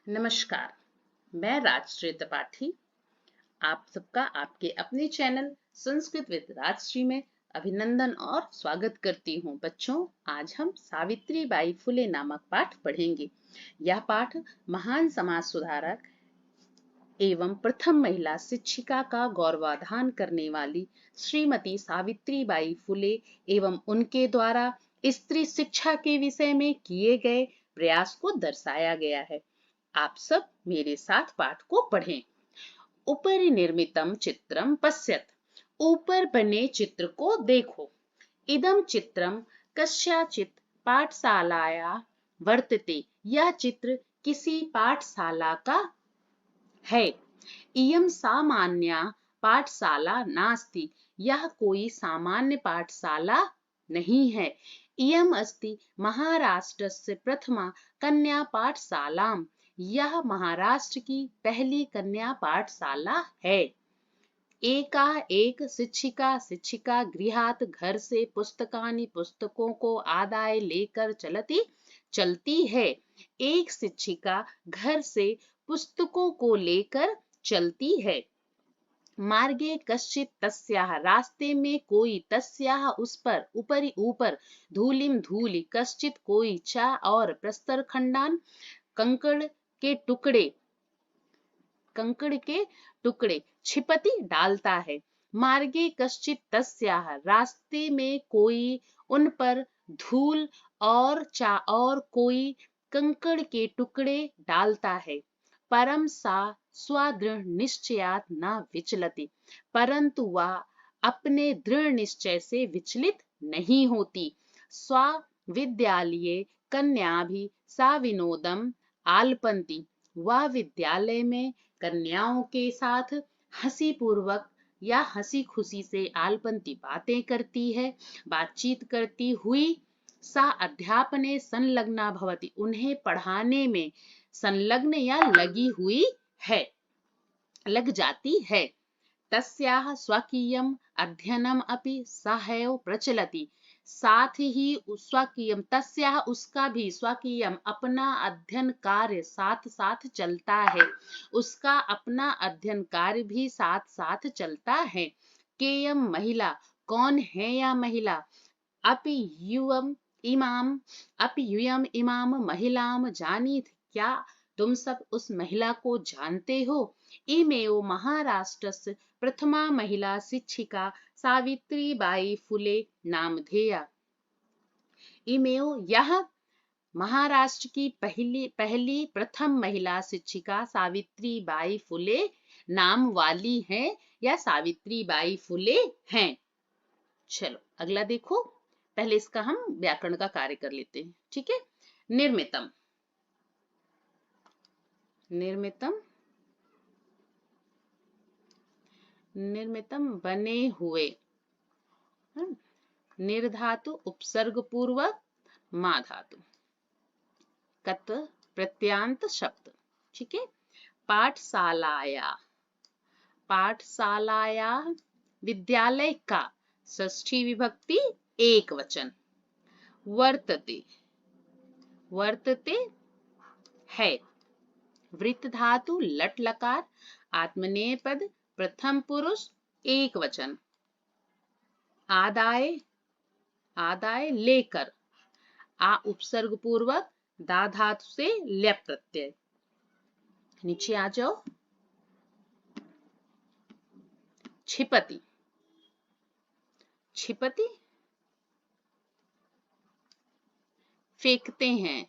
नमस्कार, मैं राजश्री त्रिपाठी आप सबका आपके अपने चैनल संस्कृत विद राजश्री में अभिनंदन और स्वागत करती हूँ। बच्चों, आज हम सावित्री बाई फुले नामक पाठ पढ़ेंगे। यह पाठ महान समाज सुधारक एवं प्रथम महिला शिक्षिका का गौरवाधान करने वाली श्रीमती सावित्री बाई फुले एवं उनके द्वारा स्त्री शिक्षा के विषय में किए गए प्रयास को दर्शाया गया है। आप सब मेरे साथ पाठ को पढ़ें। उपरि निर्मितम चित्रम पश्यत, ऊपर बने चित्र को देखो। इदम चित्रम कस्याचित् पाठशालाया वर्तते, यह चित्र किसी पाठशाला का है। इयं सामान्या पाठशाला नास्ति, यह कोई सामान्य पाठशाला नहीं है। इयम् अस्ति महाराष्ट्रस्य प्रथमा कन्या पाठशालाम्, यह महाराष्ट्र की पहली कन्या पाठशाला है। एका एक शिक्षिका गृहात घर से पुस्तकानि पुस्तकों को आदाय लेकर चलती है। एक शिक्षिका घर से पुस्तकों को लेकर चलती है। मार्गे कश्चित् तस्याः, रास्ते में कोई, तस्याः उस पर, ऊपरी ऊपर, धूलिम धूलि, कश्चित् कोई, चा और, प्रस्तर खंडान कंकड़ के टुकड़े, छिपति डालता है। मार्गे कश्चित् तस्याः, रास्ते में कोई, उन पर, धूल और चा और कोई, कंकड़ के टुकड़े डालता है। परम सा स्वदृढ़ निश्चयात न विचलति, परंतु वह अपने दृढ़ निश्चय से विचलित नहीं होती। स्व विद्यालये कन्या भी सा विनोदम आलपंती, वह विद्यालय में कन्याओं के साथ हंसी पूर्वक या हंसी खुशी से आलपंती बातें करती है। बातचीत करती हुई सा अध्यापने संलग्ना भवति, उन्हें पढ़ाने में संलग्न या लगी हुई है, लग जाती है। तस्याः स्वकीयम अध्ययनम अपि सहैव प्रचलति, साथ ही स्वकीयम, तस्याः उसका भी, स्वकीयम अपना अध्ययन कार्य साथ साथ चलता है, उसका अपना अध्ययन कार्य भी साथ साथ चलता है। केयम महिला, कौन है या महिला, अपि यूयम इमाम महिलाम जानीत, क्या तुम सब उस महिला को जानते हो। इमेव महाराष्ट्रस्य प्रथमा महिला शिक्षिका सावित्री बाई फुले नामधेया, इमेव यह महाराष्ट्र की पहली प्रथम महिला शिक्षिका सावित्री बाई फुले नाम वाली है या सावित्री बाई फुले हैं। चलो अगला देखो, पहले इसका हम व्याकरण का कार्य कर लेते हैं, ठीक है। निर्मितम, निर्मितम बने हुए, निर्धातु उपसर्ग पूर्वक मा धातु, कत प्रत्यांत शब्द, ठीक है। पाठशालाया विद्यालय का, षष्ठी विभक्ति एक वचन। वर्तते है। वृत्त धातु लट लकार, आत्मनेय पद प्रथम पुरुष एक वचन। आदाय लेकर, आ उपसर्ग पूर्वक दा धातु से ल्यप प्रत्यय। नीचे आ जाओ। छिपति फेंकते हैं।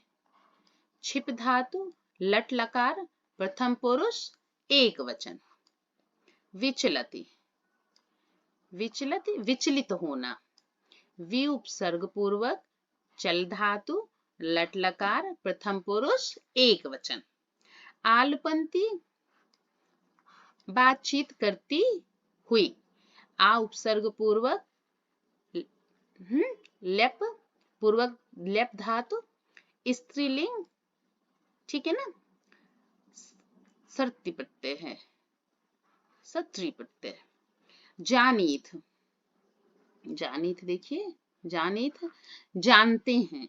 छिप धातु लट लकार प्रथम पुरुष एक वचन। विचलित होना। वि उपसर्ग पूर्वक चल धातु लट लकार प्रथम पुरुष एक वचन। आलपंती बातचीत करती हुई, आ उपसर्ग पूर्वक लेप धातु स्त्रीलिंग, ठीक है ना, सत्री प्रत्यय है, सत्री प्रत्यय। जानीथ देखिए, जानते हैं।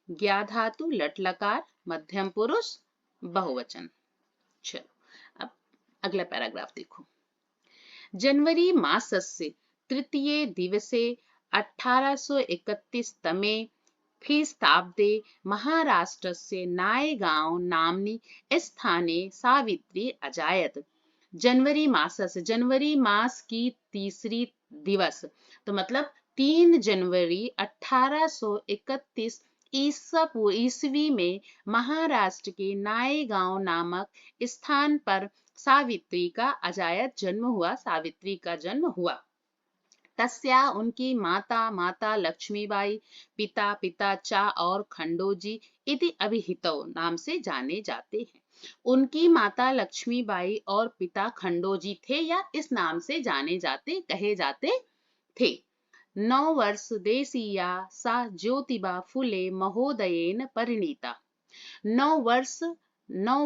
ज्ञा धातु लट लकार मध्यम पुरुष बहुवचन। चलो अब अगला पैराग्राफ देखो। जनवरी मासस्य तृतीये दिवसे 1831 तमे ख्रीस्ताब्दे महाराष्ट्रस्य नायगांव नाम्नि स्थाने सावित्री अजायत। जनवरी मासस्य, जनवरी मास की तीसरी दिवस, तो मतलब 3 जनवरी 1831 ईस्वी में महाराष्ट्र के नायगांव नामक स्थान पर सावित्री का अजायत जन्म हुआ, सावित्री का जन्म हुआ। तस्या उनकी माता लक्ष्मीबाई, पिता पिताचा और खंडोजी इति अभिहितौ नाम से जाने जाते हैं। उनकी माता लक्ष्मीबाई और पिता खंडोजी थे या इस नाम से जाने जाते कहे जाते थे। 9 वर्ष देशीया सा ज्योतिबा फुले महोदयेन परिणीता। 9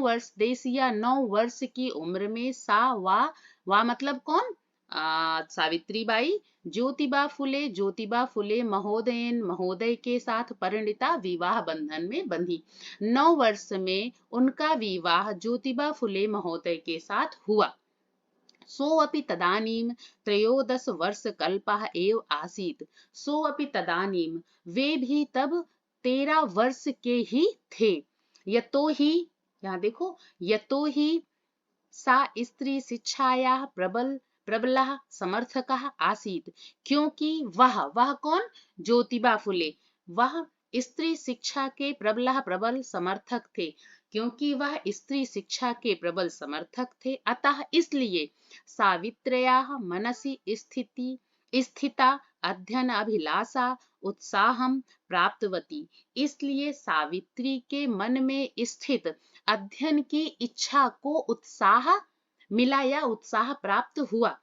वर्ष देशिया, 9 वर्ष की उम्र में सा वा मतलब कौन, सावित्री बाई, ज्योतिबा फुले महोदयन महोदय के साथ परिणीता विवाह बंधन में बंधी। 9 वर्ष में उनका विवाह ज्योतिबा फुले महोदय के साथ हुआ। सोऽपि तदानीं 13 वर्षकल्पः एव आसीत्। सोऽपि तदानीं, वे भी तब 13 वर्ष के ही थे। यतो ही, यहाँ देखो, यतो ही सा स्त्री शिक्षायाः प्रबलः समर्थकः आसीत्, क्योंकि वह कौन, ज्योतिबा फुले, वह स्त्री शिक्षा के प्रबल समर्थक थे, क्योंकि वह स्त्री शिक्षा के प्रबल समर्थक थे। अतः इसलिए सावित्र्याः मनसि स्थिता अध्ययन अभिलाषा उत्साहं प्राप्तवती। इसलिए सावित्री के मन में स्थित अध्ययन की इच्छा को उत्साह मिला या उत्साह प्राप्त हुआ,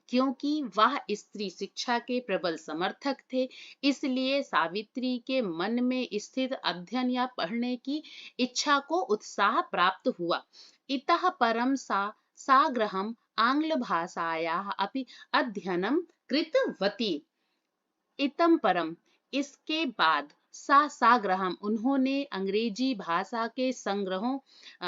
क्योंकि वह स्त्री शिक्षा के प्रबल समर्थक थे। इसलिए सावित्री के मन में स्थित अध्ययन या पढ़ने की इच्छा को उत्साह प्राप्त हुआ। इतः परम सा गृहम् आंग्ल भाषायाः अपि अध्ययनं कृतवती। इतम परम, इसके बाद साग्रहम, उन्होंने अंग्रेजी भाषा के संग्रहों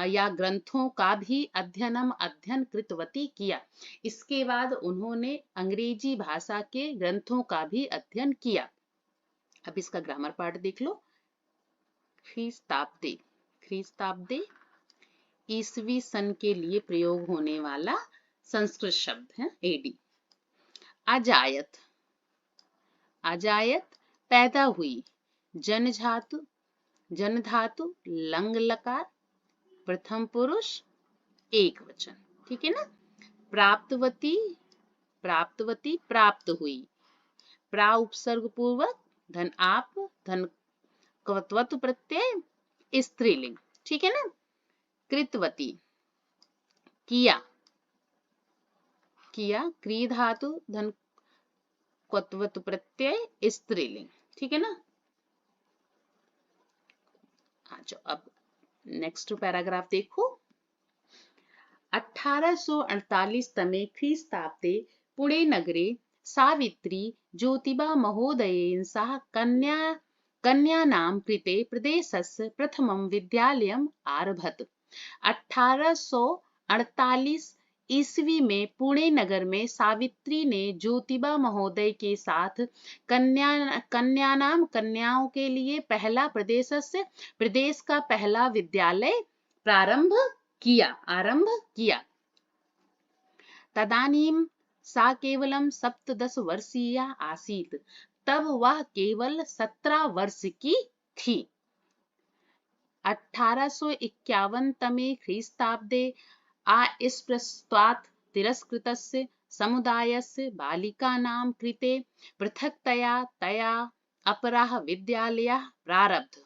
या ग्रंथों का भी अध्ययन कृतवती किया। इसके बाद उन्होंने अंग्रेजी भाषा के ग्रंथों का भी अध्ययन किया। अब इसका ग्रामर पार्ट देख लो। ख्रीस्ताब्दे ईसवी सन के लिए प्रयोग होने वाला संस्कृत शब्द है। एडी। अजायत पैदा हुई। जन धातु लंग लकार, प्रथम पुरुष एक वचन, ठीक है ना। प्राप्तवती प्राप्त हुई। प्रा उपसर्ग पूर्वक, धन आप, धन क्वत्वतु प्रत्यय स्त्रीलिंग, ठीक है ना। कृतवती किया, क्री धातु धन क्वत्वतु प्रत्यय स्त्रीलिंग, ठीक है ना। अच्छा अब नेक्स्ट पैराग्राफ देखो। 1848 तमे ख्रीस्ताब्दे पुणे नगरे सावित्री ज्योतिबा महोदयेन सह कन्यानां कृते प्रदेशस्य प्रथमं विद्यालयम् आरभत। 1848 ईस्वी में पुणे नगर में सावित्री ने ज्योतिबा महोदय के साथ कन्याओं के लिए प्रदेश का पहला विद्यालय आरंभ किया। तदानीं सा केवलं 17 वर्षीया आसीत्। तब वह केवल 17 वर्ष की थी। 1851 तमे ख्रीस्ताब्दे अस्पृश्यात् तिरस्कृतस्य समुदायस्य बालिकानां कृते पृथक्तया तया अपरः विद्यालयः प्रारब्धः।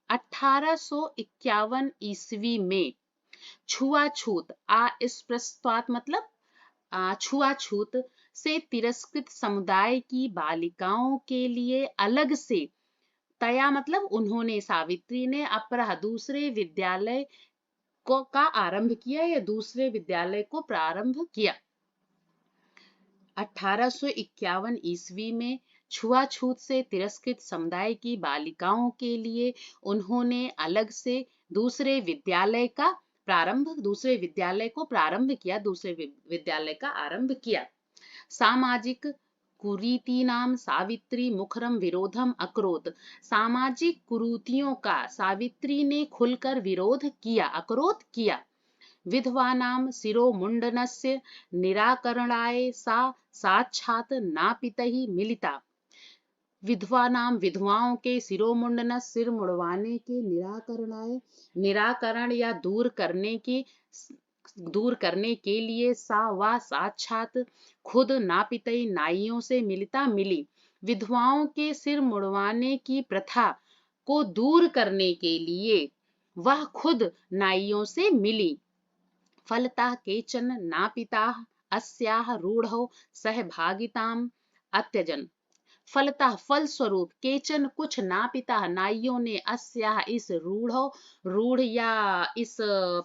1851 ईस्वी में छुआछूत, अस्पृश्यात् मतलब छुआछूत से तिरस्कृत समुदाय की बालिकाओं के लिए अलग से, तया मतलब उन्होंने, सावित्री ने, अपरः दूसरे विद्यालय का आरंभ किया या दूसरे विद्यालय को प्रारंभ किया। 1851 ईस्वी में छुआछूत से तिरस्कृत समुदाय की बालिकाओं के लिए उन्होंने अलग से दूसरे विद्यालय का प्रारंभ, दूसरे विद्यालय को प्रारंभ किया, दूसरे विद्यालय का आरंभ किया। सामाजिक कुरीतिनाम सावित्री मुखरम विरोधम अकरोत। सामाजिक कुरीतियों का सावित्री ने खुलकर विरोध किया, अकरोत किया। विधवानां शिरोमुण्डनस्य निराकरणाय सा साक्षात् नापितैः मिलिता। विधवाओं के शिरोमुंडन, सिर मुड़वाने के निराकरणाय, निराकरण या दूर करने के लिए वा साक्षात खुद नापितई नाइयों से मिली। विधवाओं के सिर मुड़वाने की प्रथा को दूर करने के लिए वह खुद नाइयों से मिली। फलतः केचन नापिताः अस्याः रूढ़ौ सहभागिताम् अत्यजन। फलतः फलस्वरूप केचन कुछ नापिता नाइयों ने अस्याः इस रूढ़ या इस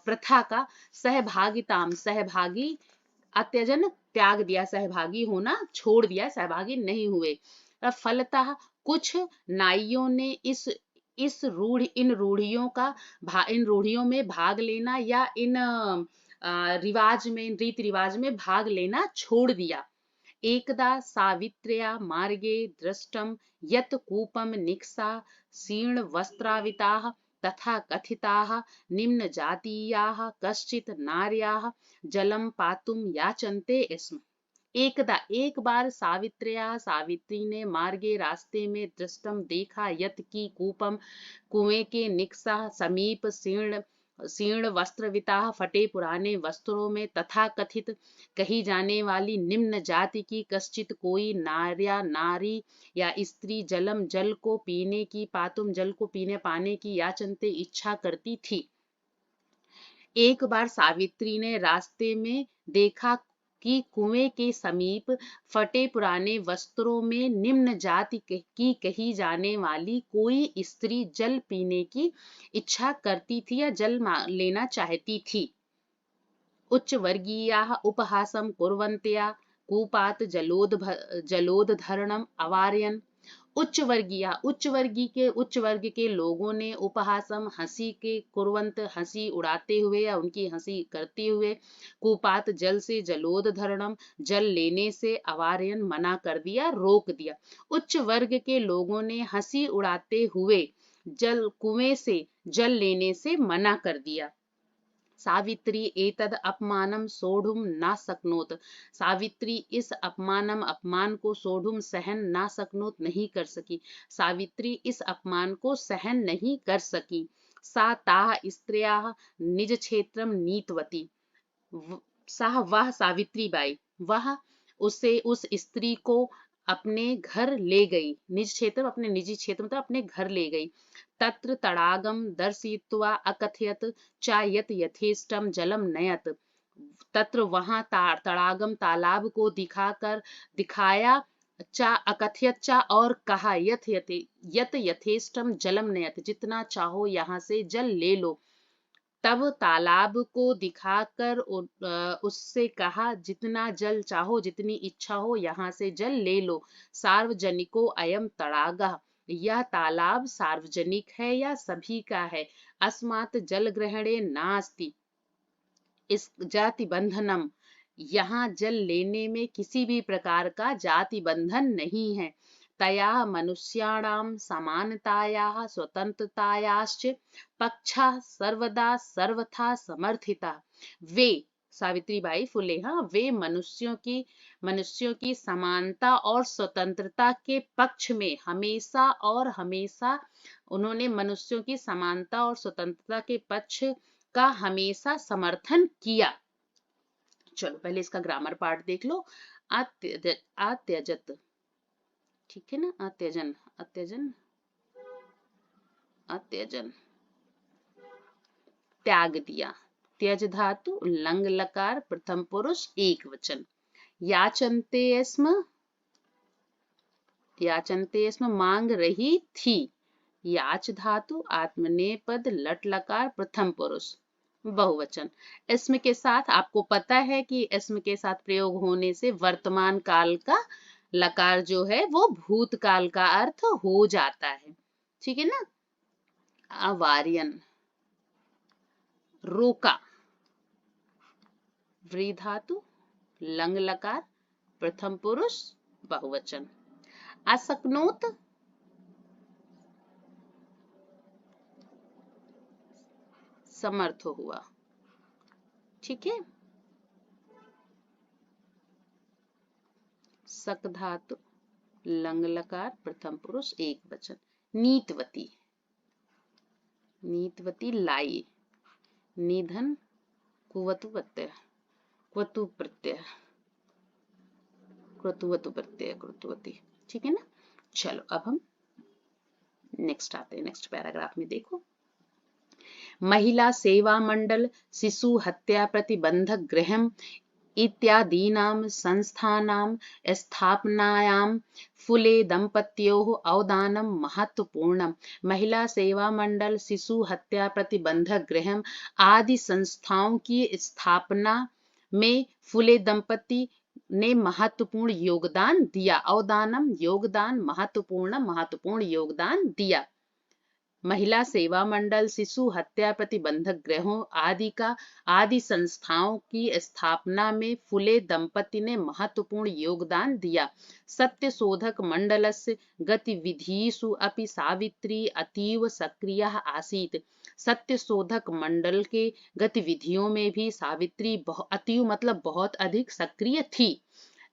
प्रथा का सहभागी अत्यजन त्याग दिया, सहभागी होना छोड़ दिया, सहभागी नहीं हुए। फलतः कुछ नाइयों ने इन रूढ़ियों में भाग लेना या इन रीति रिवाज में भाग लेना छोड़ दिया। एकदा सावित्र्या मार्गे दृष्टं यत् कूपं निक्सा शीर्ण वस्त्राविताः तथा कथिताः निम्न जातीयाः कश्चित् नार्याः जलं पातुं याचन्ते स्म। एक बार सावित्री ने मार्गे रास्ते में दृष्टम देखा, यत् की कूपम कुएं के निक्सा समीप शीर्ण वस्त्रविता फटे पुराने वस्त्रों में तथा कथित कही जाने वाली निम्न जाति की कश्चित कोई नारी या स्त्री जल को पीने की पाने की याचनते इच्छा करती थी। एक बार सावित्री ने रास्ते में देखा कि कुएं के समीप फटे पुराने वस्त्रों में निम्न जाति की कही जाने वाली कोई स्त्री जल पीने की इच्छा करती थी या जल लेना चाहती थी। उच्च वर्गीयाः उपहासं कुर्वन्त्या कूपात् जलोद्धरणम् अवारयन्। उच्च वर्ग के लोगों ने उपहासम हंसी उड़ाते हुए या उनकी हंसी करते हुए कूपात जल से जलोद्धरणम जल लेने से अवारयन मना कर दिया, रोक दिया। उच्च वर्ग के लोगों ने हंसी उड़ाते हुए कुएं से जल लेने से मना कर दिया। सावित्री एतद अपमानम सोढ़ुम ना सकनोत। सावित्री इस अपमान को सोढ़ुम सहन ना सकनोत नहीं कर सकी। सावित्री इस अपमान को सहन नहीं कर सकी। सा ताः स्त्रियाः निज क्षेत्रम नीतवती। वह सावित्री बाई वह उस स्त्री को अपने घर ले गई। निज क्षेत्र अपने निजी क्षेत्र मतलब अपने घर ले गई। तत्र तड़ागम दर्शयित्वा अकथयत च यत् यथेष्टम जलम नयत। तत्र वहां तड़ागम तालाब को दिखाया चा अकथयत चा और कहा यत यथेष्टम जलम नयत, जितना चाहो यहाँ से जल ले लो। तब तालाब को दिखाकर उससे कहा जितना जल चाहो जितनी इच्छा हो यहाँ से जल ले लो। सार्वजनिको अयम तड़ागा, यह तालाब सार्वजनिक है या सभी का है। अस्मात् जल ग्रहणे नास्ति इस जाति बंधनम, यहाँ जल लेने में किसी भी प्रकार का जाति बंधन नहीं है। तया मनुष्याणां समानतायाः स्वतंत्रतायाश्च पक्षः सर्वदा सर्वथा समर्थिता। वे सावित्रीबाई फुले वे मनुष्यों की समानता और स्वतंत्रता के पक्ष में हमेशा और हमेशा उन्होंने मनुष्यों की समानता और स्वतंत्रता के पक्ष का हमेशा समर्थन किया। चलो पहले इसका ग्रामर पार्ट देख लो। अत्यजत, ठीक है ना, अत्यजन त्याग दिया। त्यज धातु लंग लकार प्रथम पुरुष एक वचन। याचनते स्म मांग रही थी। याच धातु आत्मनेपद लट लकार प्रथम पुरुष बहुवचन। इसम के साथ आपको पता है कि इसम के साथ प्रयोग होने से वर्तमान काल का लकार जो है वो भूतकाल का अर्थ हो जाता है, ठीक है ना। अवार्यन रोका, व्री धातु, लंग लकार, प्रथम पुरुष बहुवचन। असकनोत, समर्थ हुआ, ठीक है। सक धातु, लंग लकार, प्रथम पुरुष एक वचन। नीतवती, नीतवती लाई, निधन कुवतु प्रत्यय, क्वतु प्रत्यय, क्रतुवतु प्रत्यय, क्रतुवती, ठीक है ना। चलो अब हम नेक्स्ट आते हैं। नेक्स्ट पैराग्राफ में देखो, महिला सेवा मंडल शिशु हत्या प्रतिबंधक गृहम इत्यादीनां संस्थानां स्थापनायां फुले दंपत्योः अवदानं महत्वपूर्णम्। महिला सेवा मंडल, शिशु हत्या प्रतिबंधक गृह आदि संस्थाओं की स्थापना में फुले दंपति ने महत्वपूर्ण योगदान दिया। अवदानम योगदान, महत्वपूर्ण योगदान दिया। महिला सेवा मंडल, शिशु हत्या प्रतिबंधक गृहों आदि संस्थाओं की स्थापना में फुले दंपति ने महत्वपूर्ण योगदान दिया। सत्य शोधक मंडलस्य गतिविधिषु अपि सावित्री अतीव सक्रियः आसीत्। सत्य शोधक मंडल के गतिविधियों में भी सावित्री अतीव मतलब बहुत अधिक सक्रिय थी।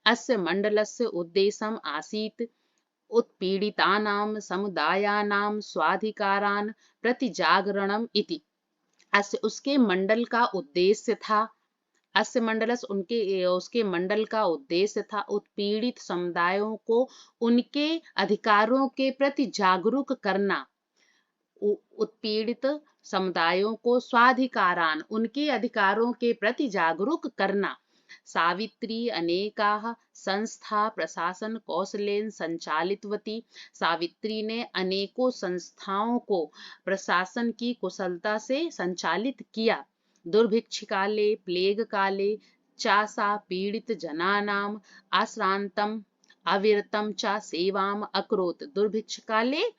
अस्य मंडलस्य उद्देश्यम् आसीत् उत्पीड़ितानां समुदायानां स्वाधिकारान् प्रतिजागरणम् इति। उसके मंडल का उद्देश्य था, अस्य मंडलस उसके मंडल का उद्देश्य था उत्पीड़ित समुदायों को उनके अधिकारों के प्रति जागरूक करना। उत्पीड़ित समुदायों को स्वाधिकारान, उनके अधिकारों के प्रति जागरूक करना। सावित्री अनेकाः संस्था प्रशासन कौशलेन संचालितवती। सावित्री ने अनेकों संस्थाओं को प्रशासन की कुशलता से संचालित किया। दुर्भिक्ष काले, प्लेग काले चा पीड़ित जनानाम आश्रांतम अविरतम चा सेवाम अकरोत। दुर्भिक्ष काले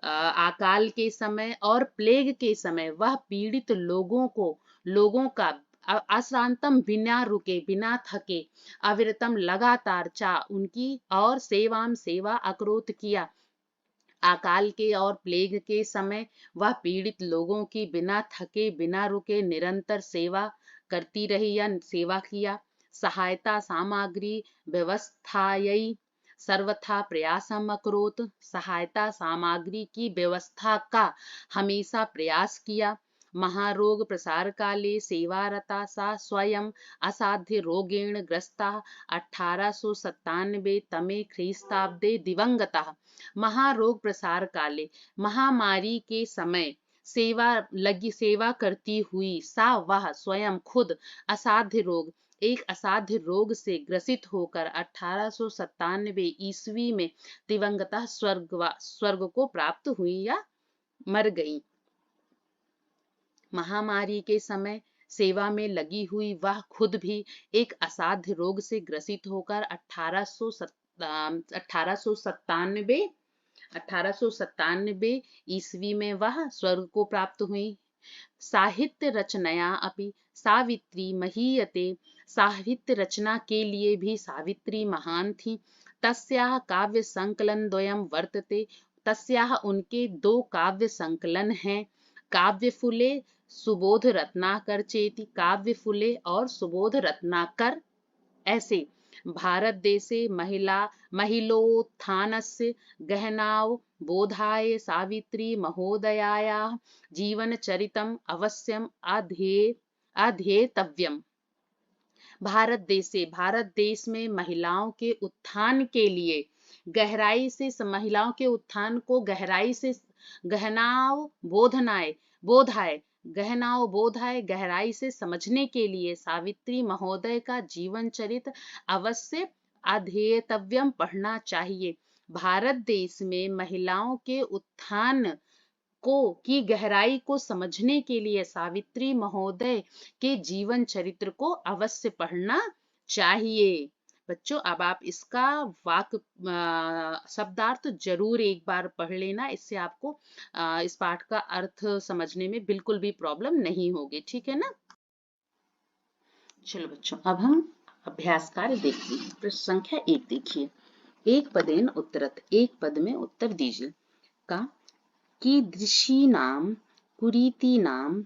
अकाल के समय और प्लेग के समय वह पीड़ित लोगों का अश्रांतम बिना रुके बिना थके, अविरतम लगातार चा उनकी और सेवा अकरोत किया। अकाल के और प्लेग के समय वह पीड़ित लोगों की बिना थके बिना रुके निरंतर सेवा करती रही या सेवा किया। सहायता सामग्री व्यवस्थायै सर्वथा प्रयासम अकरोत। सहायता सामग्री की व्यवस्था का हमेशा प्रयास किया। महारोग प्रसार काले सेवारता सा स्वयं असाध्य रोगेण ग्रस्ता 1897 तमे ख्रीस्ताब्दे दिवंगता। महारोग प्रसार काले, महामारी के समय सेवा करती हुई वह स्वयं खुद एक असाध्य रोग से ग्रसित होकर 1897 ईस्वी में दिवंगता स्वर्ग को प्राप्त हुई या मर गई। महामारी के समय सेवा में लगी हुई वह खुद भी एक असाध्य रोग से ग्रसित होकर 1897 ईस्वी में वह स्वर्ग को प्राप्त हुई। साहित्य रचनया अपि सावित्री महीयते। साहित्य रचना के लिए भी सावित्री महान थी। तस्याः काव्य संकलन द्वयं वर्तते। तस्याः उनके 2 काव्य संकलन हैं, काव्यफुले सुबोध रत्नाकर चेति। काव्यफुले और सुबोध रत्नाकर। ऐसे भारत देशे महिलोत्थानस्य गहनाव बोधाय सावित्री महोदयायाः जीवनचरितम् अवश्यम अध्येतव्यम्। भारत देश में महिलाओं के उत्थान के लिए महिलाओं के उत्थान को गहराई से गहराई से समझने के लिए सावित्री महोदय का जीवन चरित अवश्य अध्येतव्यम पढ़ना चाहिए। भारत देश में महिलाओं के उत्थान की गहराई को समझने के लिए सावित्री महोदय के जीवन चरित्र को अवश्य पढ़ना चाहिए। बच्चों अब आप इसका वाक्य शब्दार्थ जरूर एक बार पढ़ लेना, इससे आपको इस पाठ का अर्थ समझने में बिल्कुल भी प्रॉब्लम नहीं होगी, ठीक है ना। चलो बच्चों अब हम अभ्यास कार्य देखते हैं। प्रश्न संख्या 1 देखिए। एक पदेन उत्तरत, एक पद में उत्तर दीजिए। का कीदृशी नाम कुरीति नाम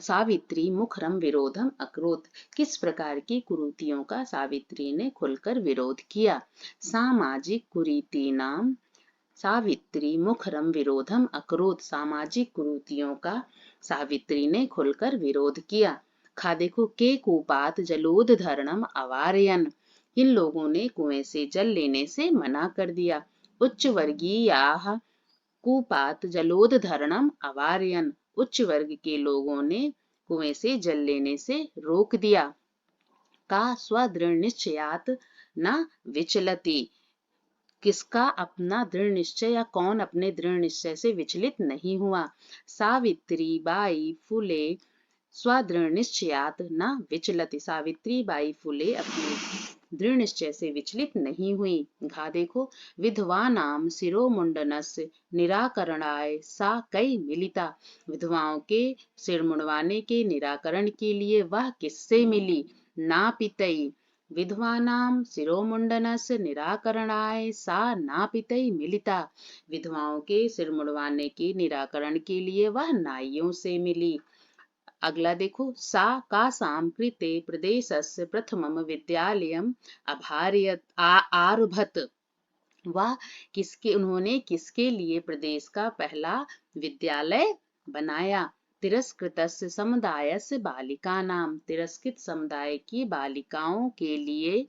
सावित्री मुखरम विरोधम अकरोत। किस प्रकार की कुरीतियों का सावित्री ने खुलकर विरोध किया। सामाजिक कुरीति नाम सावित्री मुखरम विरोधम अकरोत। सामाजिक कुरीतियों का सावित्री ने खुलकर विरोध किया। खा देखो के कूपात जलोद धरणम अवारयन। इन लोगों ने कुएं से जल लेने से मना कर दिया। उच्च वर्गीय कुपात जलोद धरणम अवारयन। उच्च वर्ग के लोगों ने कुएं से जल लेने से रोक दिया। का स्वदृढ़ निश्चयात न विचलति। किसका अपना दृढ़ निश्चय या कौन अपने दृढ़ निश्चय से विचलित नहीं हुआ। सावित्री बाई फुले स्वदृढ़ निश्चयात न विचलति। सावित्री बाई फुले अपने दृढ़ निश्चय से विचलित नहीं हुई। घा देखो विधवा नाम शिरोमुंडनस्य निराकरणाय सा कई मिलिता। विधवाओं के सिर मुंडवाने के निराकरण के लिए वह किससे मिली। नापितई विधवानाम शिरोमुंडनस्य निराकरणाय सा नापितई मिलिता। विधवाओं के सिर मुंडवाने के निराकरण के लिए वह नाइयों से मिली। अगला देखो सा कासाम कृते प्रदेशस्य प्रथमम विद्यालयम अभारयत आरभत। वह उन्होंने किसके लिए प्रदेश का पहला विद्यालय बनाया। तिरस्कृतस्य समुदायस्य बालिकानाम। तिरस्कृत समुदाय की बालिकाओं के लिए,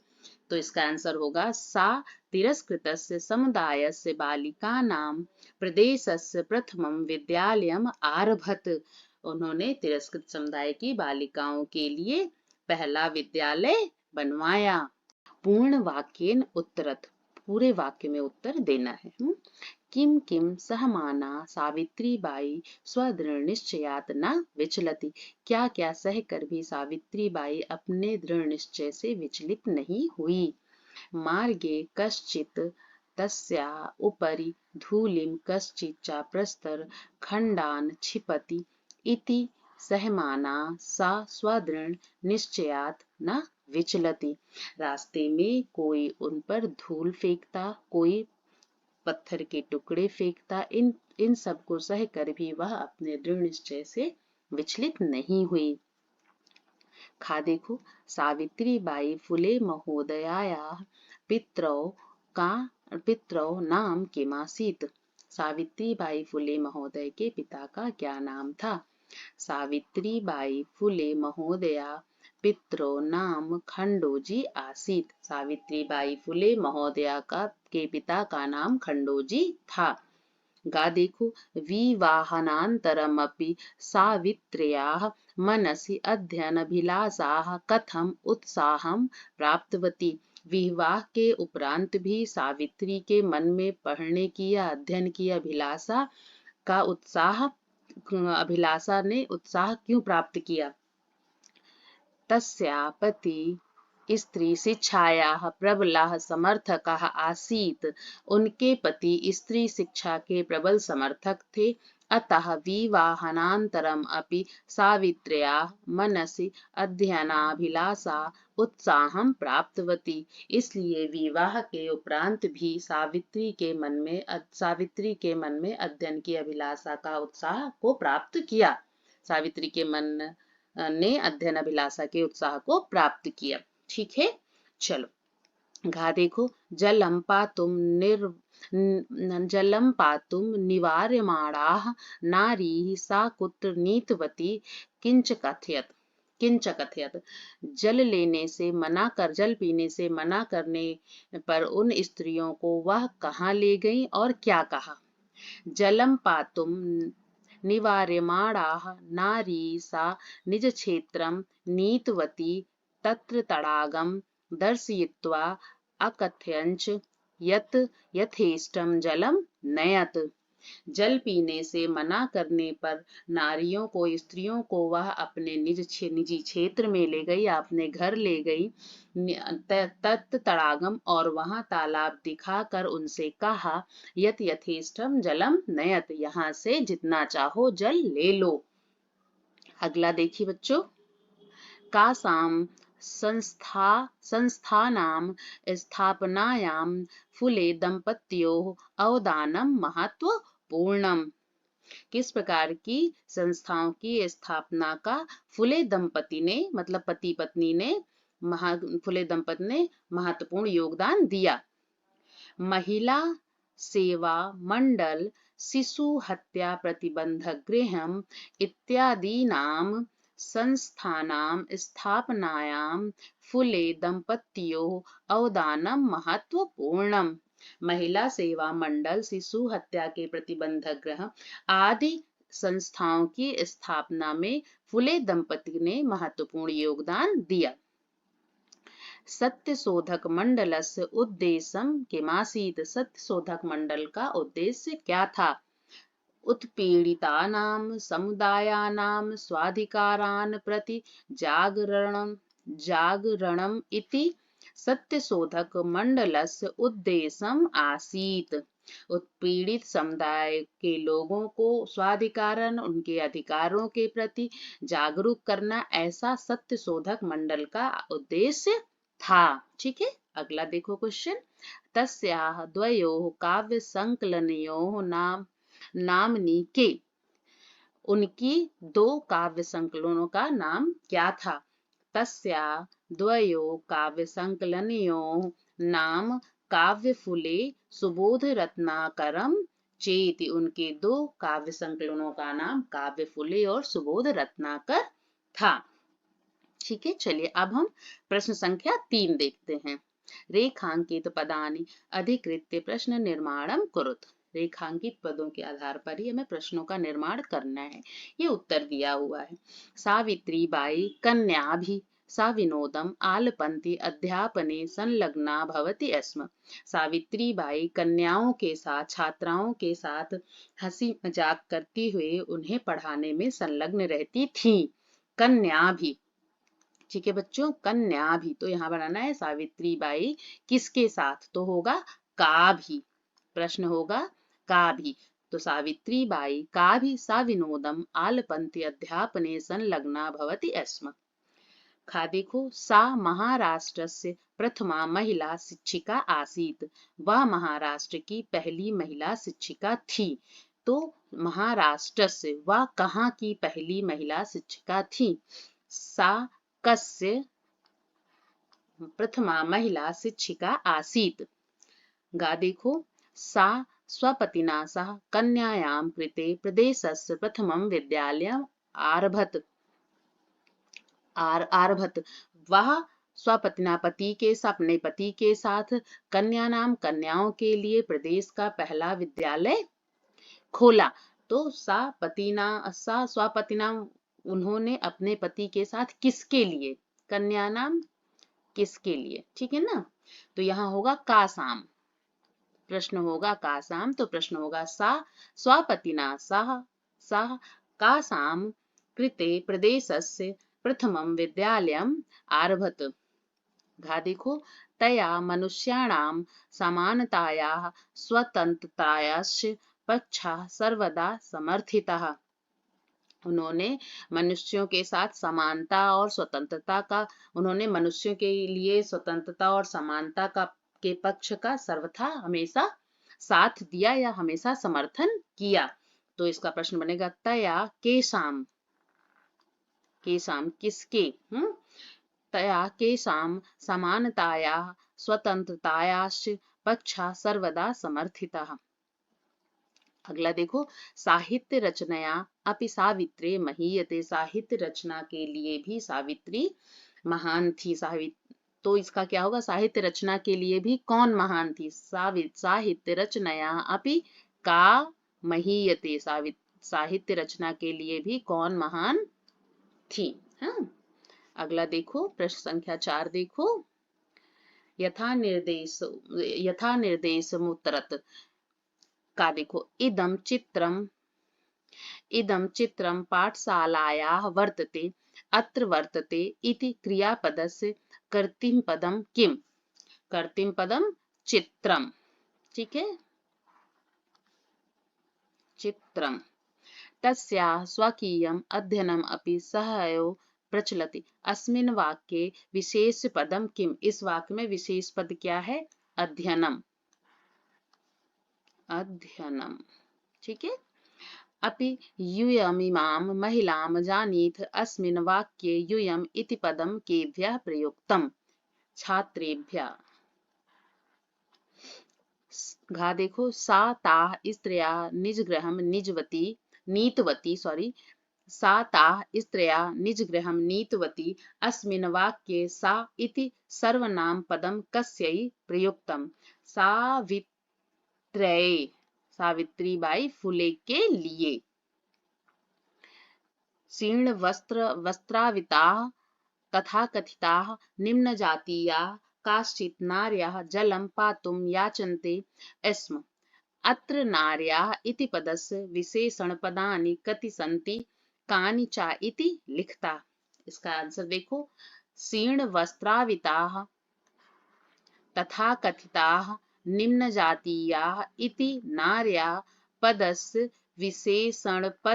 तो इसका आंसर होगा सा तिरस्कृतस्य समुदायस्य बालिकानाम प्रदेशस्य प्रथमम विद्यालयम आरभत। उन्होंने तिरस्कृत समुदाय की बालिकाओं के लिए पहला विद्यालय बनवाया। पूर्ण वाक्येन उत्तरत। पूरे वाक्य में उत्तर देना है। किम किम सहमाना सावित्री बाई स्वदृढ़ निश्चयात न विचलति। क्या क्या सहकर भी सावित्री बाई अपने दृढ़ निश्चय से विचलित नहीं हुई। मार्गे कश्चित तस्या उपरि धूलिम कश्चित च प्रस्तर खंडान क्षिपति इति सहमाना सा स्वदृढ़ निश्चयात न विचलति। रास्ते में कोई उन पर धूल फेंकता, कोई पत्थर के टुकड़े फेंकता, इन सब को सहकर भी वह अपने दृढ़ निश्चय से विचलित नहीं हुई। खा देखो सावित्री बाई फुले महोदयाया पितरौ नाम किमासीत। सावित्री बाई फुले महोदय के पिता का क्या नाम था। सावित्री बाई फुले महोदया पितरो नाम खंडोजी आसीत। सावित्री बाई फुले महोदया के पिता का नाम खंडोजी था। गा देखो विवाहानन्तरमपि सावित्र्याः मनसि अध्ययनाभिलाषाः कथम उत्साहं प्राप्तवती। विवाह के उपरांत भी सावित्री के मन में पढ़ने की या अध्ययन की अभिलाषा ने उत्साह क्यों प्राप्त किया। तस्या पति स्त्री शिक्षायाः प्रबलः समर्थकः आसीत्। उनके पति स्त्री शिक्षा के प्रबल समर्थक थे। अतः विवाहानन्तरम् अपि सावित्र्याः मनसि अध्ययनाभिलाषा उत्साहं प्राप्तवती। इसलिए विवाह के उपरांत भी सावित्री के मन में अध्ययन की अभिलाषा का उत्साह को प्राप्त किया। सावित्री के मन ने अध्ययन अभिलाषा के उत्साह को प्राप्त किया। ठीक है, चलो घा देखो जलम पातुम निवार्यमाणाः नारीः सा कुत्र नीतवती किंच कथयत। जल पीने से मना करने पर उन स्त्रियों को वह कहाँ ले गईं और क्या कहा। जलम पातुम निवार्यमाणाः नारी सा निज क्षेत्रं नीतवती तत्र तडागं दर्शयित्वा अकथयञ्च यत् यथेष्टं जलं नयत्। जल पीने से मना करने पर नारियों को, स्त्रियों को वह अपने निजी क्षेत्र में ले गई, अपने घर ले गई, तत् तड़ागम, और वहां तालाब दिखाकर उनसे कहा, यत यथेष्टम जलम नयत, यहाँ से जितना चाहो जल ले लो। अगला देखिए बच्चों, का साम संस्थानाम स्थापनायाम फुले दंपत्योः अवदानम महत्वपूर्णम। किस प्रकार की संस्थाओं की स्थापना का फुले दंपति ने, मतलब पति पत्नी ने, फुले दंपति ने महत्वपूर्ण योगदान दिया। महिला सेवा मंडल, शिशु हत्या प्रतिबंधक गृहम इत्यादीनां संस्थानां स्थापनायां फुले दंपत्योः अवदानम महत्वपूर्णम। महिला सेवा मंडल, शिशु हत्या के प्रतिबंधक गृह आदि संस्थाओं की स्थापना में फुले दंपति ने महत्वपूर्ण योगदान दिया। सत्यशोधक मंडलस्य उद्देश्यम किमासीत्। सत्यशोधक मंडल का उद्देश्य क्या था? उत्पीड़ितानां समुदायानां स्वाधिकारान् प्रति जागरणम् इति सत्यशोधक मंडलस्य उद्देश्यम आसीत्। उत्पीड़ित समुदाय के लोगों को स्वाधिकारन, उनके अधिकारों के प्रति जागरूक करना, ऐसा सत्यशोधक मंडल का उद्देश्य था। ठीक है, अगला देखो क्वेश्चन, तस्याः द्वयोः काव्य संकलनयोः नामनी के। उनकी दो काव्य संकलनों का नाम क्या था? तस्याः द्वयोः काव्य संकलनयोः नाम काव्य फुले सुबोध रत्नाकरम चेति। उनके दो काव्य संकलनों का नाम काव्य फुले और सुबोध रत्नाकर था। ठीक है, चलिए अब हम प्रश्न संख्या 3 देखते हैं। रेखांकित पदानि अधिकृत्य प्रश्न निर्माणम कुरुत। रेखांकित पदों के आधार पर ही हमें प्रश्नों का निर्माण करना है। ये उत्तर दिया हुआ है। सावित्री बाई कन्याभि साविनोदम आलपंती अध्यापने संलग्ना भवति स्म। सावित्री बाई कन्याओं के साथ, छात्राओं के साथ हंसी मजाक करती हुए उन्हें पढ़ाने में संलग्न रहती थी। कन्या भी, ठीक है बच्चों, कन्या भी, तो यहाँ बनाना है सावित्री बाई किसके साथ, तो होगा का भी। प्रश्न होगा का भी, तो सावित्री बाई का भी साविनोदम आलपंती अध्यापने संलग्ना भवति स्म। खा देखो, सा महाराष्ट्रस्य प्रथमा महिला शिक्षिका आसीत। वह महाराष्ट्र की पहली महिला शिक्षिका थी। तो महाराष्ट्र से, वह कहाँ की पहली महिला शिक्षिका थी? सा कस्य प्रथमा महिला शिक्षिका आसीत। गा देखो, सा स्वपतिना सह कन्यायां कृते प्रदेशस्य प्रथमं विद्यालयम् आरभत। वह स्वपतिना, पति के, अपने पति के साथ कन्याओं के लिए प्रदेश का पहला विद्यालय खोला। तो सा स्वपतिना, उन्होंने अपने पति के साथ किसके लिए, कन्या नाम किसके लिए, ठीक है ना। तो यहाँ होगा कासाम, प्रश्न होगा कासाम, तो प्रश्न होगा सा स्वपतिना सह कासाम कृते प्रदेशस्य प्रथमं विद्यालयम् आरभत। घा देखो, तया मनुष्याणां समानतायाः स्वतंत्रतायाश्च पक्षः सर्वदा समर्थितः। उन्होंने मनुष्यों के साथ समानता और स्वतंत्रता का, उन्होंने मनुष्यों के लिए स्वतंत्रता और समानता का के पक्ष का सर्वथा हमेशा साथ दिया या हमेशा समर्थन किया। तो इसका प्रश्न बनेगा तया केशाम, केशाम किसके, तया केशाम समानताया स्वतंत्रतायाश्च पक्षा सर्वदा समर्थितः। अगला देखो, साहित्य रचनया अपि सावित्रे महीयते। साहित्य रचना के लिए भी सावित्री महान थी। तो इसका क्या होगा, साहित्य रचना के लिए भी कौन महान थी? साहित्य रचनया अपि का महीयते। साहित्य रचना के लिए भी कौन महान थी? हाँ, अगला देखो, प्रश्न संख्या 4 देखो, यथा निर्देश मुत्तरत। का देखो, इदं चित्रं पाठशालायाः वर्तते, अत्र वर्तते इति क्रियापदस्य कर्तृपदं किम्? कर्तृपदं चित्रम, ठीक है, चित्रम। तस्याः स्वकीयम् अध्ययनम् अपि सहैव प्रचलति। अस्मिन् वाक्ये विशेषपदं किम्? इस वाक्य में विशेष पद क्या है? अध्ययनम, अध्ययनम, ठीक है। अपि यूयमिमां महिलां जानीथ, अस्मिन् वाक्ये यूयम् इति पदं केभ्यः प्रयुक्तम्? छात्रेभ्यः। घा देखो, सा ताः स्त्रियः निजगृहं नीतवती, सा ताः स्त्रियः निजगृहं नीतवती। अस्मिन् वाक्ये सा इति सर्वनामपदं कस्यै प्रयुक्तम्? सावित्रीबाई फुले के लिए। शीर्ण वस्त्राविताः तथाकथिताः निम्नजातीयाः काश्चित् नार्यः जलं पातुं याचन्ते स्म। अत्र नार्याः इति पदस्य विशेषणपदानि कति सन्ति? कानि च इति लिखता। इसका आंसर देखो, शीर्ण वस्त्राविताः तथाकथिताः निम्नजातीयाः इति नार्याः पदस्य विशेषणपदरूपेण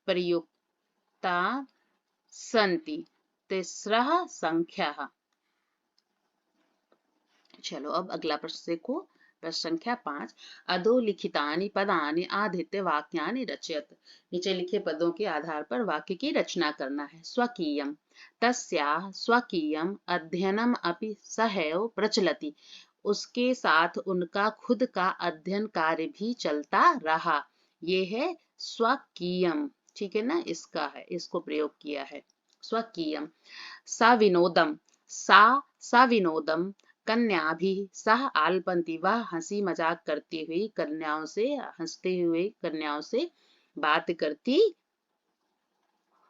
प्रयुक्ता सन्ति। तिस्रः संख्याः। चलो अब अगला प्रश्न देखो, प्रश्न संख्या 5। अधोलिखितानि पदानि आधृत्य वाक्यानि रचयत। नीचे लिखे पदों के आधार पर वाक्य की रचना करना है। स्वकीयम, तस्याः स्वकीयम अध्ययनम अपि सहैव प्रचलति। उसके साथ उनका खुद का अध्ययन कार्य भी चलता रहा। ये है स्वकीयम, ठीक है ना, इसका है, इसको प्रयोग किया है स्वकीयम। सविनोदम, सविनोदम कन्याभिः सह आलपन्ति। वह हंसी मजाक करती हुई कन्याओं से, हंसते हुए कन्याओं से बात करती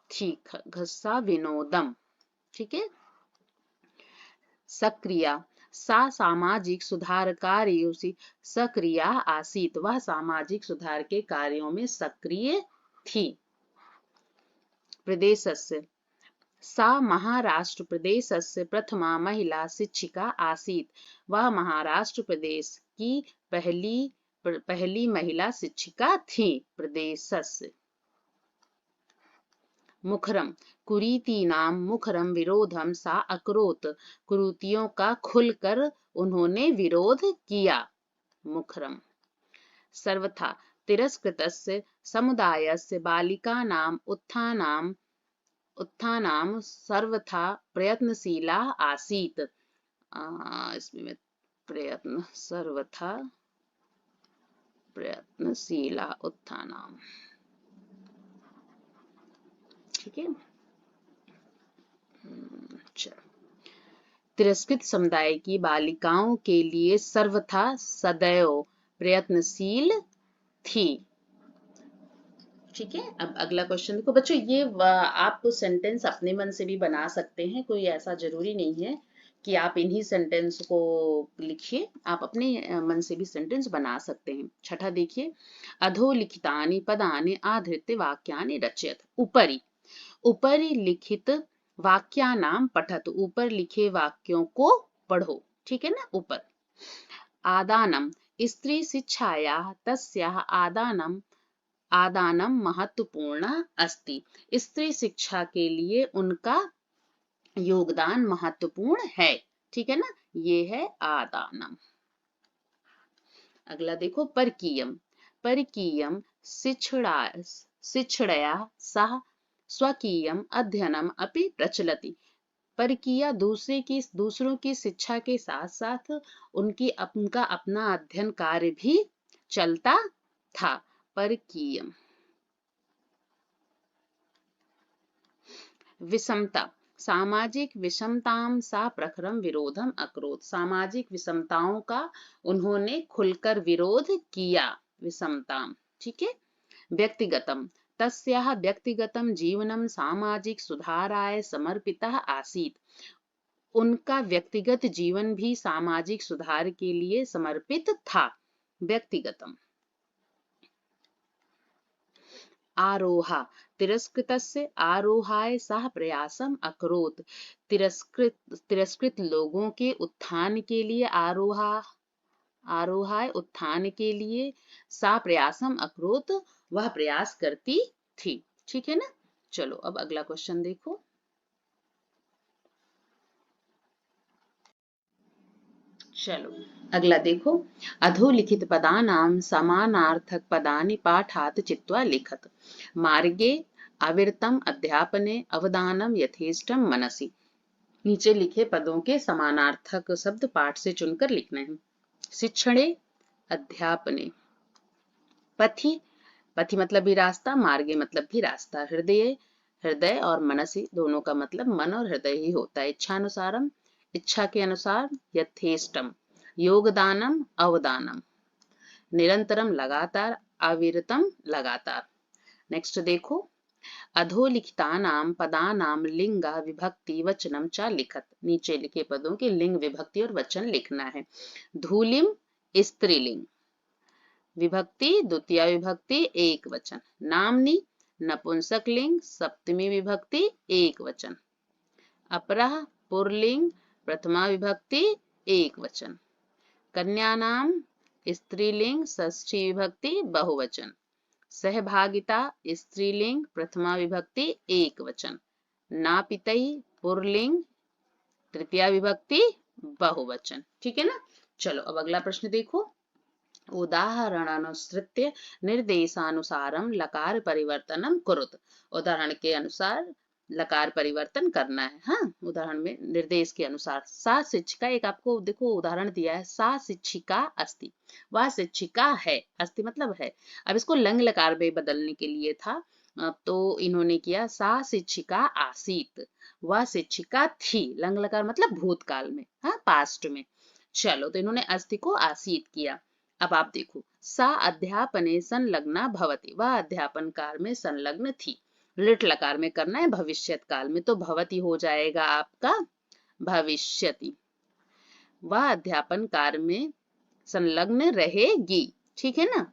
थी। सविनोदम, ठीक है। सक्रिया, सा सामाजिक सुधार कार्यों से सक्रिय आसीत। वह सामाजिक सुधार के कार्यों में सक्रिय थी। प्रदेशस्य, सा महाराष्ट्र प्रदेशस्य प्रथमा महिला शिक्षिका आसीत। वह महाराष्ट्र प्रदेश की पहली महिला शिक्षिका थी। प्रदेशस्य। मुखरम, कुरीतीनां मुखरम विरोधम सा अकरोत्। कुरीतियों का खुलकर उन्होंने विरोध किया। मुखरम। सर्वथा तिरस्कृतस्य समुदायस्य बालिकानां उत्थानां सर्वथा प्रयत्नशीला आसीत। इसमें सर्वथा प्रयत्नशीला उत्थानां, ठीक है। तिरस्कृत समुदाय की बालिकाओं के लिए सर्वथा सदैव प्रयत्नशील थी, ठीक है। अब अगला क्वेश्चन देखो बच्चों, ये आप सेंटेंस अपने मन से भी बना सकते हैं, कोई ऐसा जरूरी नहीं है कि आप इन्हीं सेंटेंस को लिखिए, आप अपने मन से भी सेंटेंस बना सकते हैं। छठा देखिए, अधोलिखितानि पदानि आधृत्य वाक्यानि रचयत। ऊपरी लिखित वाक्यानां पठतु। ऊपर लिखे वाक्यों को पढ़ो, ठीक है ना। ऊपर आदानम, स्त्री शिक्षायाः तस्याः आदानम महत्वपूर्ण अस्ति। स्त्री शिक्षा के लिए उनका योगदान महत्वपूर्ण है, ठीक है ना, ये है आदानम। अगला देखो, परकीयम शिक्षणया सह स्वकीयम अध्ययनम अपि प्रचलति। परकीय दूसरों की शिक्षा के साथ साथ उनका अपना अध्ययन कार्य भी चलता था। परकीयम। विषमता, सामाजिक विषमतां सा प्रखरम विरोधम अकरोत्। सामाजिक विषमताओं का उन्होंने खुलकर विरोध किया। विषमतां, ठीक है। व्यक्तिगतम, तस्याः व्यक्तिगतं जीवनं सामाजिक सुधाराय समर्पितः आसीत्। उनका व्यक्तिगत जीवन भी सामाजिक सुधार के लिए समर्पित था। व्यक्तिगतम। आरोहा तिरस्कृतस्य आरोहाय सह प्रयासम अकरोत्। तिरस्कृत लोगों के उत्थान के लिए आरोहाय उत्थान के लिए सा प्रयासम अकरोत् वह प्रयास करती थी। ठीक है ना। चलो अब अगला क्वेश्चन देखो। चलो अगला देखो। अधोलिखित पदानां समानार्थक पदानि पाठात् चित्वा लिखत। मार्गे अविरतम अध्यापने अवदानम यथेष्टम मनसि। नीचे लिखे पदों के समानार्थक शब्द पाठ से चुनकर लिखने हैं। शिक्षणे अध्यापने। पथि पथि मतलब भी रास्ता, मार्गे मतलब भी रास्ता। हृदय और मनसी दोनों का मतलब मन और हृदय ही होता है। इच्छानुसारम इच्छा के अनुसार। यथेष्टम योगदानम अवदानम। निरंतरम लगातार, अविरतम लगातार। नेक्स्ट देखो। अधोलिखितानां पदानां लिंग विभक्ति वचनम च लिखत। नीचे लिखे पदों के लिंग विभक्ति और वचन लिखना है। धूलिम स्त्रीलिंग, विभक्ति द्वितीय विभक्ति एक वचन। नामनी नपुंसक लिंग सप्तमी विभक्ति एक वचन। अपरः पुरलिंग प्रथमा विभक्ति एक वचन। कन्यानाम स्त्रीलिंग षष्ठी विभक्ति बहुवचन। सहभागिता स्त्रीलिंग प्रथमा विभक्ति एक वचन। नापितई पुरलिंग तृतीया विभक्ति बहुवचन। ठीक है ना। चलो अब अगला प्रश्न देखो। उदाहरणानुसृत्य निर्देशानुसारम लकार परिवर्तनम कुरुत। उदाहरण के अनुसार लकार परिवर्तन करना है। हाँ, उदाहरण में निर्देश के अनुसार। सा शिक्षिका, एक आपको देखो उदाहरण दिया है। सा शिक्षिका अस्ति, वह शिक्षिका है। अस्ति मतलब है। अब इसको लंग लकार में बदलने के लिए था, तो इन्होंने किया सा शिक्षिका आसीत, वह शिक्षिका थी। लंग लकार मतलब भूतकाल में, हाँ पास्ट में। चलो तो इन्होंने अस्ति को आसीत किया। अब आप देखो। सा अध्यापने संलग्ना भवति, वह अध्यापन काल में संलग्न थी। लिट लकार में करना है भविष्यत काल में, तो भवति हो जाएगा आपका भविष्यति। वह अध्यापन कार्य में संलग्न रहेगी। ठीक है ना।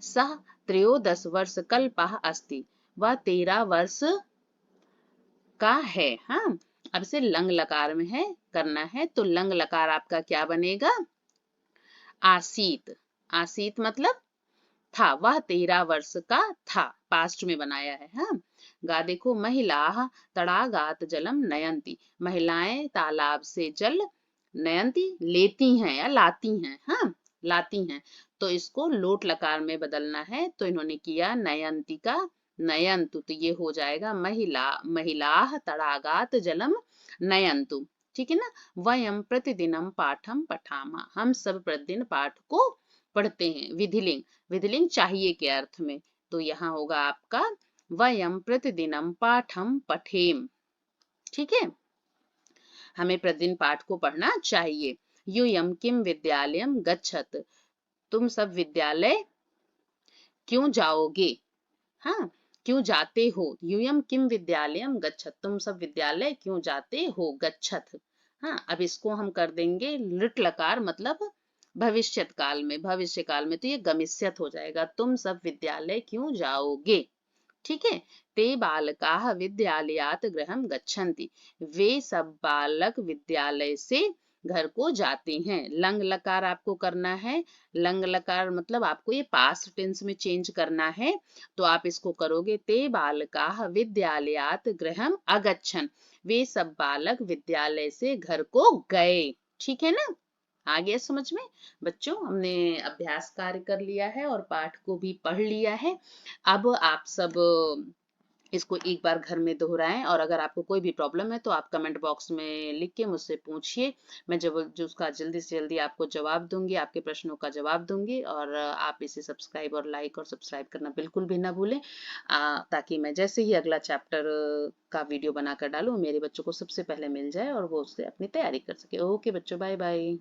सह 13 वर्ष कल्पः अस्ति, वह 13 वर्ष का है। हाँ, अब से लंग लकार में है करना है, तो लंग लकार आपका क्या बनेगा? आसीत। आसीत मतलब था, वह 13 वर्ष का था। पास्ट में बनाया है। हाँ, गा देखो। महिला तड़ागात जलम नयंती, महिलाएं तालाब से जल नयंती लेती हैं या लाती हैं। हाँ, लाती हैं। तो इसको लोट लकार में बदलना है, तो इन्होंने किया नयंती का नयंतु, तो ये हो जाएगा महिला तड़ागात जलम नयंतु। ठीक है ना। वयम प्रतिदिनम पाठम पठामा, हम सब प्रतिदिन पाठ को पढ़ते हैं। विधिलिंग, विधिलिंग चाहिए के अर्थ में, तो यहाँ होगा आपका वयम प्रतिदिनम पाठम पठेम। ठीक है, हमें प्रतिदिन पाठ को पढ़ना चाहिए। यूयम किम विद्यालयम गच्छत, तुम सब विद्यालय क्यों जाओगे? हाँ, क्यों जाते हो? यूयम किम विद्यालयम गच्छत, तुम सब विद्यालय क्यों जाते हो? गच्छत। हाँ, अब इसको हम कर देंगे लिट लकार मतलब भविष्यत काल में, भविष्य काल में, तो ये गमिष्यत हो जाएगा। तुम सब विद्यालय क्यों जाओगे? ठीक है। ते बालकाः विद्यालयात् गृहं गच्छन्ति, वे सब बालक विद्यालय से घर को जाते हैं। लंग लकार आपको करना है। लंग लकार मतलब आपको ये पास्ट टेंस में चेंज करना है, तो आप इसको करोगे ते बालकाः विद्यालयात् गृहं अगच्छन्, वे सब बालक विद्यालय से घर को गए। ठीक है ना। आ गया समझ में? बच्चों, हमने अभ्यास कार्य कर लिया है और पाठ को भी पढ़ लिया है। अब आप सब इसको एक बार घर में दोहराएं, और अगर आपको कोई भी प्रॉब्लम है तो आप कमेंट बॉक्स में लिख के मुझसे पूछिए। मैं जब जो उसका जल्दी से जल्दी आपको जवाब दूंगी, आपके प्रश्नों का जवाब दूंगी। और आप इसे सब्सक्राइब और लाइक और सब्सक्राइब करना बिल्कुल भी ना भूलें, ताकि मैं जैसे ही अगला चैप्टर का वीडियो बनाकर डालूं, मेरे बच्चों को सबसे पहले मिल जाए और वो उससे अपनी तैयारी कर सके। ओके बच्चों, बाय बाय।